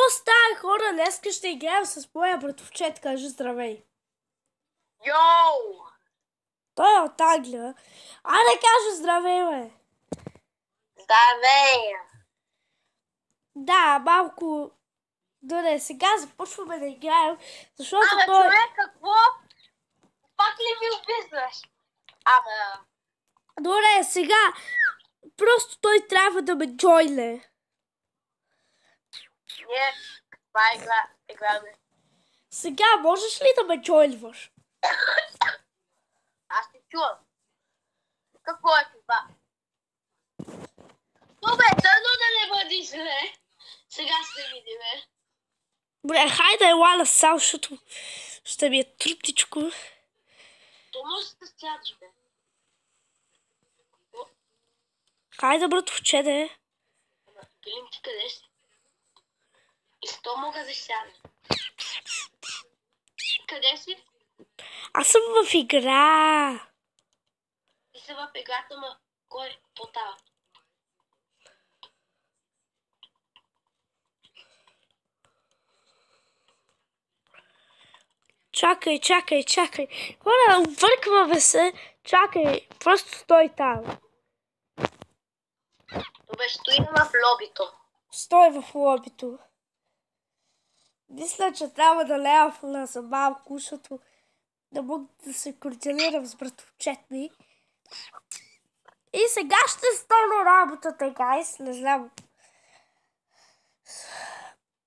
става, хора? Днеска ще играем с моя братовчет. Кажи здравей. Йоу! Той е от Англия. Айде кажи здравей, бе. Здравей! Да, малко... Добре, сега започваме да играем, защото Ама той... човек, какво? Пак ли ми обизваш? Ама... Добре, сега... Просто той трябва да ме джойне. Ние... Това играме. Сега можеш ли да ме джойнваш? Аз те чувам. Какво е това? Добре, тъдно да не бъдеш зле. Сега ще видиме. Добре, хайде ела насам, защото ще ми е трудничко. То може да сядаш, бе. Хайде, братовчеде. Ама, Билим, ти къде си? И с то мога да сядам. Къде си? Аз съм в игра. Ти си в играта, ма кой потава? Чакай. Хора, объркваме се. Чакай, просто стой там. Добре, стоим в лобито. Стой в лобито. Мисля, че трябва да лея за малко, защото да мога да се координирам с братовчет ми. И сега ще стана работата, гайс. Не знам.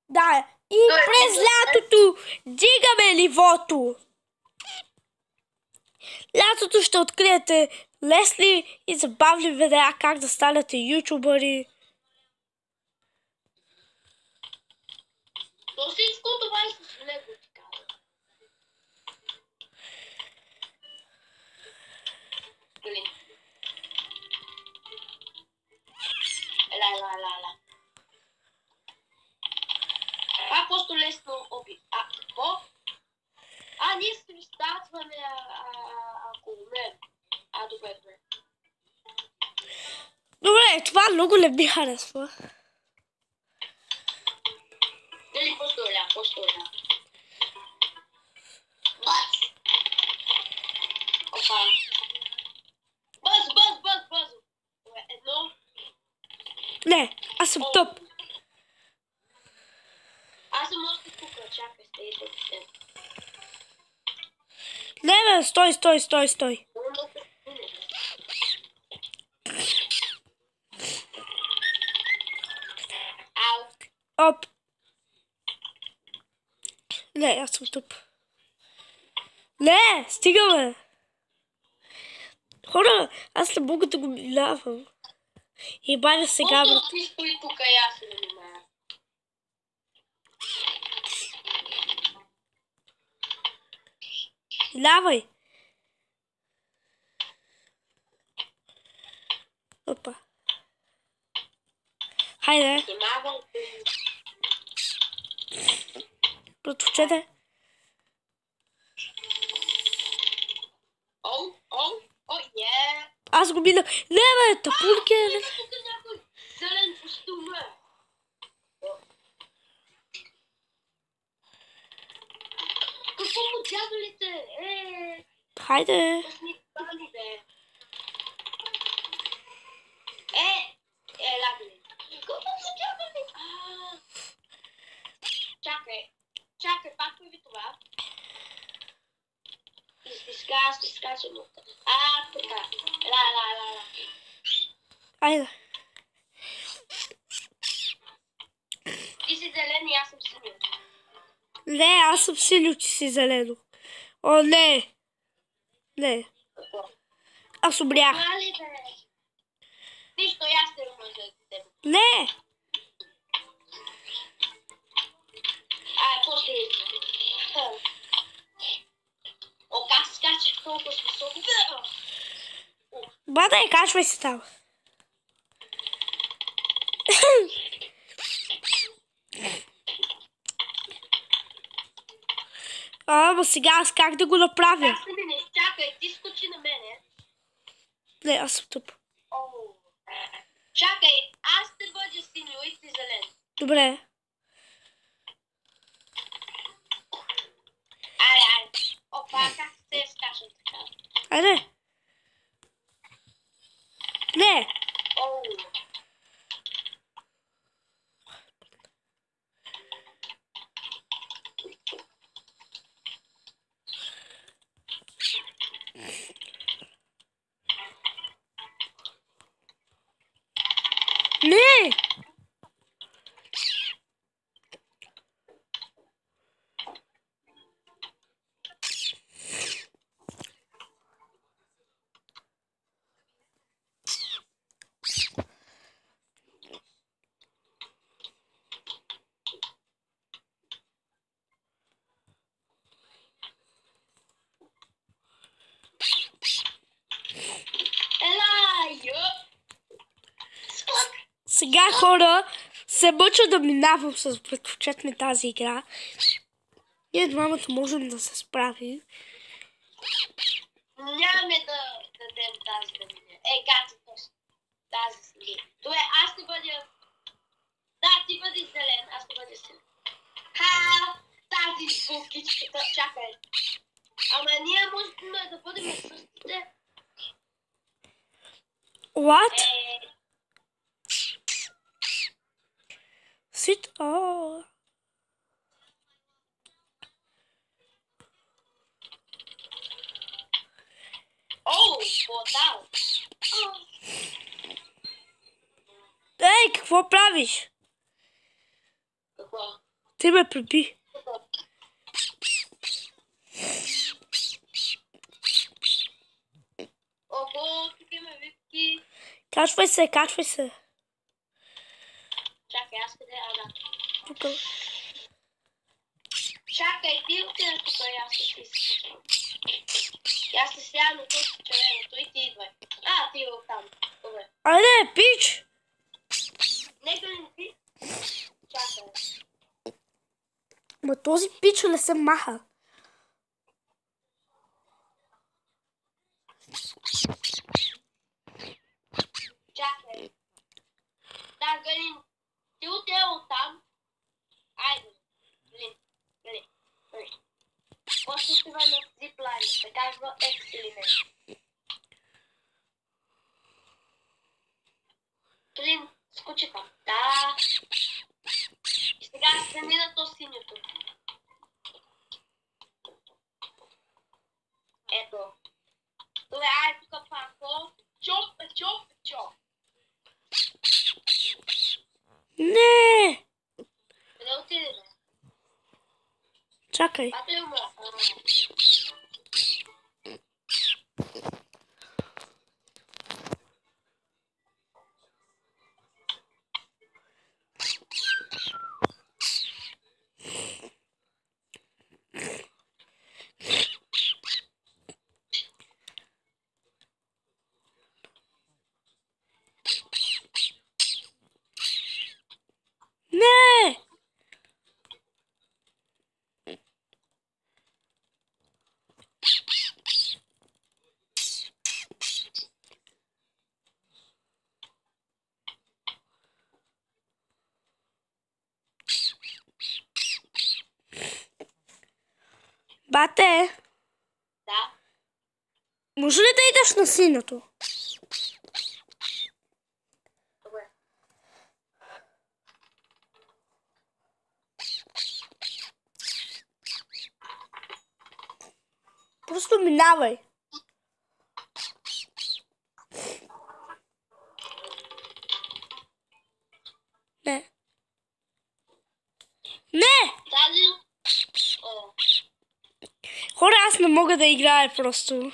Да, и през лятото дигаме нивото. Лятото ще откриете лесни и забавни видеа как да станете ютубъри. То всичко това и с лего ти казва. Ела. Това просто лесно оби. А, какво? Ние се стартваме, ако умеем. Добре. Добре, това много не ми харесва. Дали по-столя? Бац! Опа! Бързо! Едно. Не, аз съм топ. Аз съм още тук, чакай, стейте се. Не, бе, стой. Ау! Оп. Не, аз съм тук. Не, стигаме. Хора, аз не мога да го минавам. И бая сега, брат. Ти стои тук и аз се занимавам. Минавай. Опа. Хайде. Братовчете. Аз го минах. Не, бе, тапулки. Тук някой зелен костюм е. Какво му дядолите? Хайде. Лагали. Какво му дядоли? Чакай, пак появи това. Изкачам от това. Така. Ла. Хайде. Ти си зелен и аз съм синьо. Не, аз съм синьо, ти си зелено. О, не. Аз умрях. Мали, бе. Нищо, и аз те румъжа за теб. Не. После как скачах толкова с високо? Бадай, качвай се там. Ама сега аз как да го направя? Как се минеш? Чакай, ти скочи на мене. Не, аз съм тук. Чакай, аз ще бъда синьо и ти зелен. Добре. съм така. Айде. Не. Оу. Не. Сега, хора, се мъча да минавам с братовчет тази игра. Ние двамата можем да се справим. Нямаме да дадем тази да мине. Гати точно. Тази си. Добре, аз ще бъда... Да, ти бъди зелен, аз ще бъда силен. Тази булкичката, чакай. Ама ние можем да бъдем същите. What? Sit. Портал. Ей, какво правиш? Какво? Ти ме преби. Ого, тук има випки. Качвай се, качвай се. Чакай, аз къде? Да. Тук. Чакай, ти отида тук, аз ще ти се качвам. Аз ще сядам на този червеното и ти идвай. Ти оттам. Добре. Айде, пич! Нека не пи. Чакай. Ма този пич не се маха. Чакай. Да, Галин, ти отида оттам. Айде. Галин. После отива на зиплайн. Се казва X или не. Галин, скочи там. Да. И сега стани на то синьото. Ето. Добре, айде тук пако. Чоп. Не! Къде отиде, бе? Чакай. Пак ли умра? Не! Бате, Да. може ли да идеш на синьото? Добре. Просто минавай. Не. Не! Тази... Хора, аз не мога да играя просто.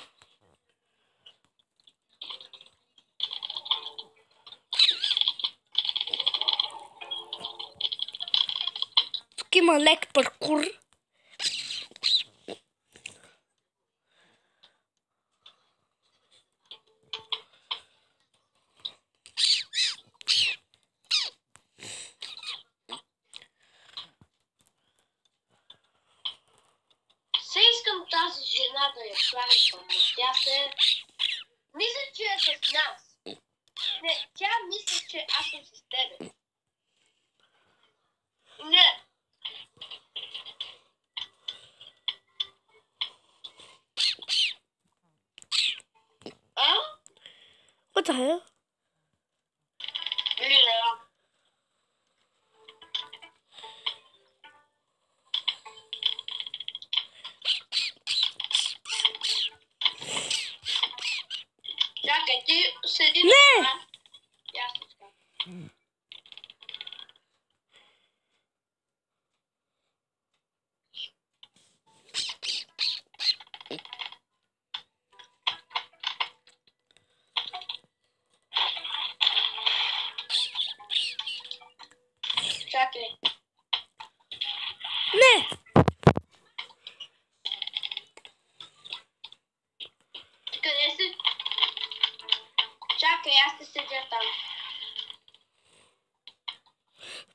Тук има лек паркур. Искам тази жена да я плащам, но тя се... Мисля, че е с нас. Не, тя мисля, че аз съм с тебе. Не. тая? Лира. Чакай, ти седи на това. Ясничка. Чакай. Не! Ти къде си? Чакай, аз ще седя там.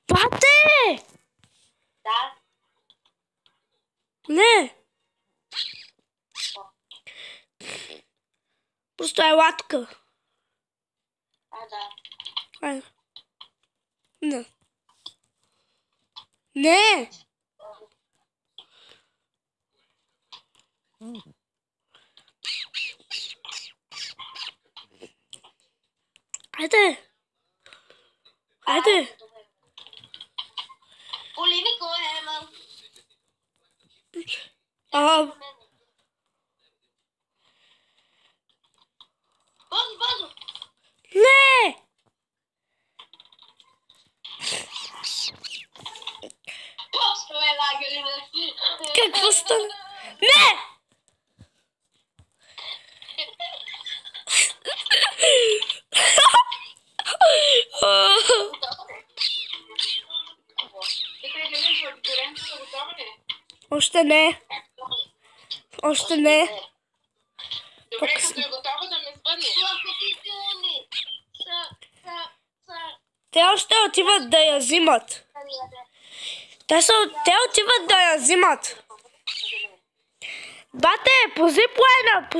Бате! Да? Не! Просто е латка. Да. Айде. Не. Не! Айде! Айде! Оливи, кой е, мам? Бързо! Не! Просто е лагерина. Какво стана? Не! Още не. Още не. Добре, като е готова да ме звънне. Те още отиват да я взимат. Те отиват да я взимат. Бате, по зиплайна!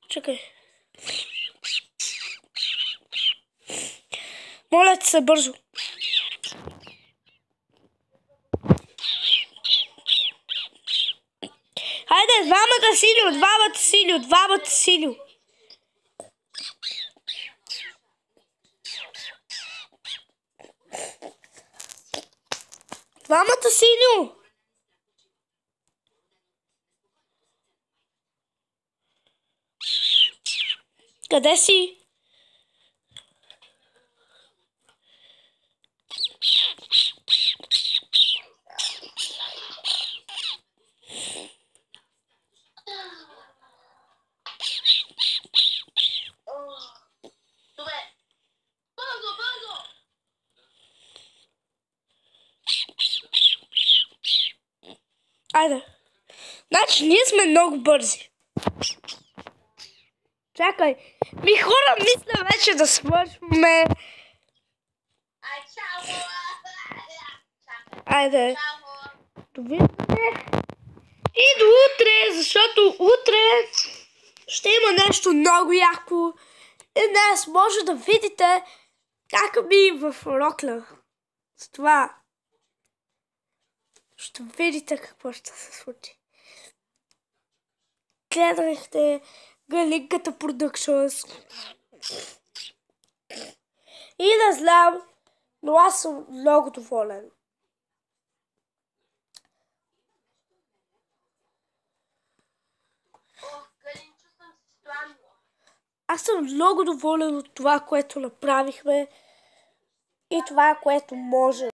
Чакай. Моля ти се, бързо. Хайде, двамата Силю. Двамата Силю. Къде си? Добре. Бързо! Айде. Значи ние сме много бързи. Чакай. Хора, мисля вече да свършваме. Чао! Айде. Довиждане. И до утре, защото утре ще има нещо много яко. И днес може да видите как ми в Рокля. С това ще видите какво ще се случи. Гледахте Галинката Productions. И не знам, но аз съм много доволен. Аз съм много доволен от това, което направихме и това, което може.